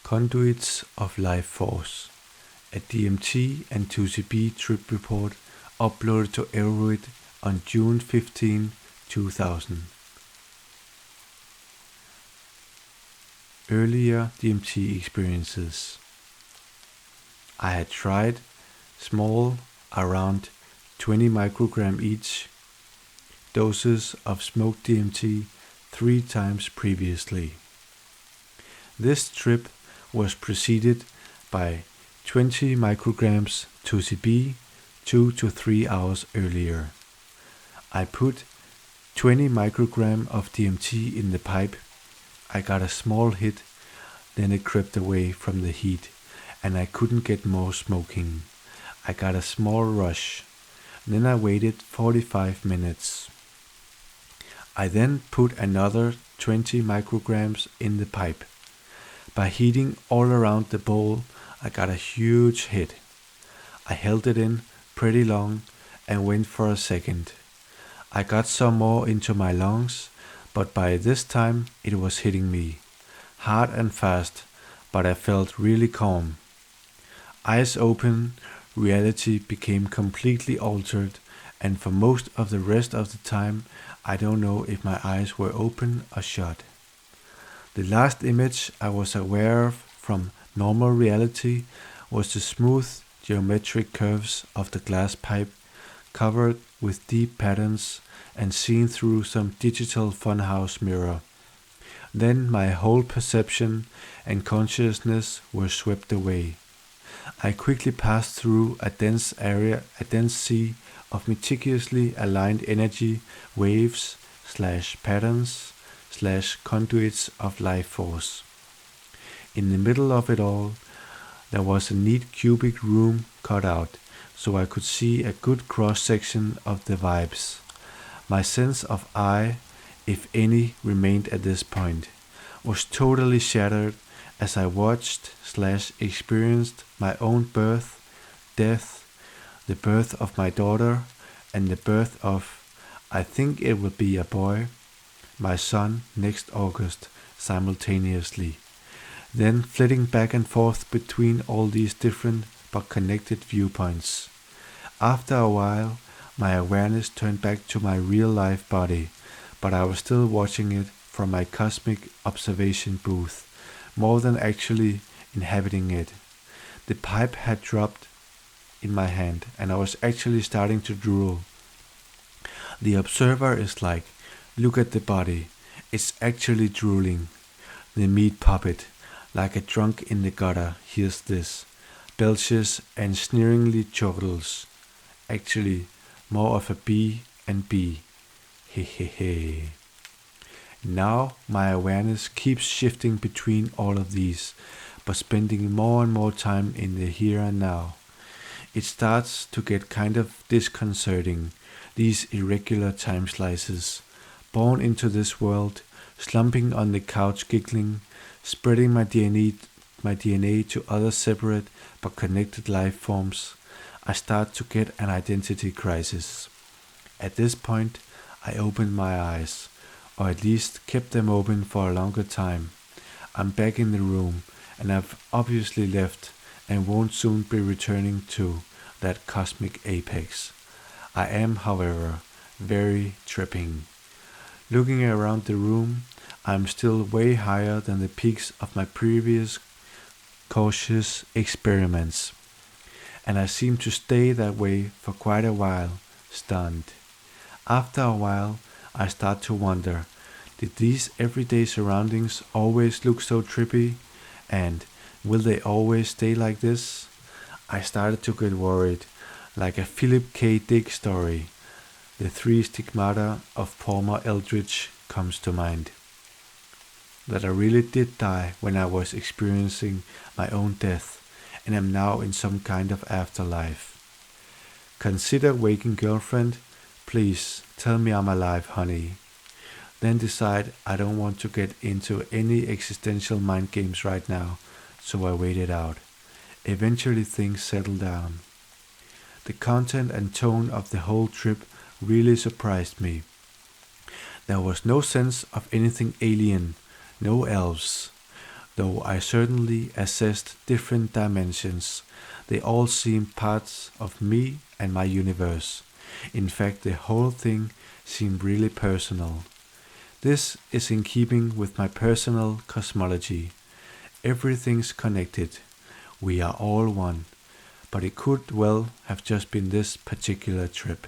Conduits of Lifeforce, a DMT and 2CB trip report uploaded to Everit on June 15, 2000. Earlier DMT experiences. I had tried small, around 20 microgram each, doses of smoked DMT 3 times previously. This trip was preceded by 20 micrograms 2CB 2 to 3 hours earlier. I put 20 microgram of DMT in the pipe. I got a small hit, then it crept away from the heat, and I couldn't get more smoking. I got a small rush. Then I waited 45 minutes. I then put another 20 micrograms in the pipe. By heating all around the bowl, I got a huge hit. I held it in pretty long and went for a second. I got some more into my lungs, but by this time it was hitting me, hard and fast, but I felt really calm. Eyes open, reality became completely altered, and for most of the rest of the time, I don't know if my eyes were open or shut. The last image I was aware of from normal reality was the smooth geometric curves of the glass pipe, covered with deep patterns and seen through some digital funhouse mirror. Then my whole perception and consciousness were swept away. I quickly passed through a dense sea of meticulously aligned energy waves / patterns / conduits of life force. In the middle of it all, there was a neat cubic room cut out, so I could see a good cross-section of the vibes. My sense of I, if any, remained at this point, was totally shattered as I watched / experienced my own birth, death, the birth of my daughter, and the birth of, I think it will be a boy, my son next August, simultaneously. Then flitting back and forth between all these different but connected viewpoints. After a while, my awareness turned back to my real life body, but I was still watching it from my cosmic observation booth, more than actually inhabiting it. The pipe had dropped in my hand, and I was actually starting to drool. The observer is like, look at the body, it's actually drooling. The meat puppet, like a drunk in the gutter, hears this, belches and sneeringly chortles. Actually, more of a B and B. Hehehe. Now my awareness keeps shifting between all of these, but spending more and more time in the here and now. It starts to get kind of disconcerting, these irregular time slices. Born into this world, slumping on the couch giggling, spreading my DNA to other separate but connected life forms, I start to get an identity crisis. At this point, I opened my eyes, or at least kept them open for a longer time. I'm back in the room, and I've obviously left and won't soon be returning to that cosmic apex. I am, however, very tripping. Looking around the room, I'm still way higher than the peaks of my previous cautious experiments, and I seem to stay that way for quite a while, stunned. After a while, I start to wonder, did these everyday surroundings always look so trippy, and will they always stay like this? I started to get worried, like a Philip K. Dick story. The 3 stigmata of Palmer Eldritch comes to mind. That I really did die when I was experiencing my own death, and am now in some kind of afterlife. Consider waking girlfriend, please tell me I'm alive, honey. Then decide I don't want to get into any existential mind games right now, so I wait it out. Eventually things settle down. The content and tone of the whole trip really surprised me. There was no sense of anything alien, no elves, Though I certainly assessed different dimensions, they all seemed parts of me and my universe. In fact, the whole thing seemed really personal. This is in keeping with my personal cosmology. Everything's connected. We are all one. But it could well have just been this particular trip.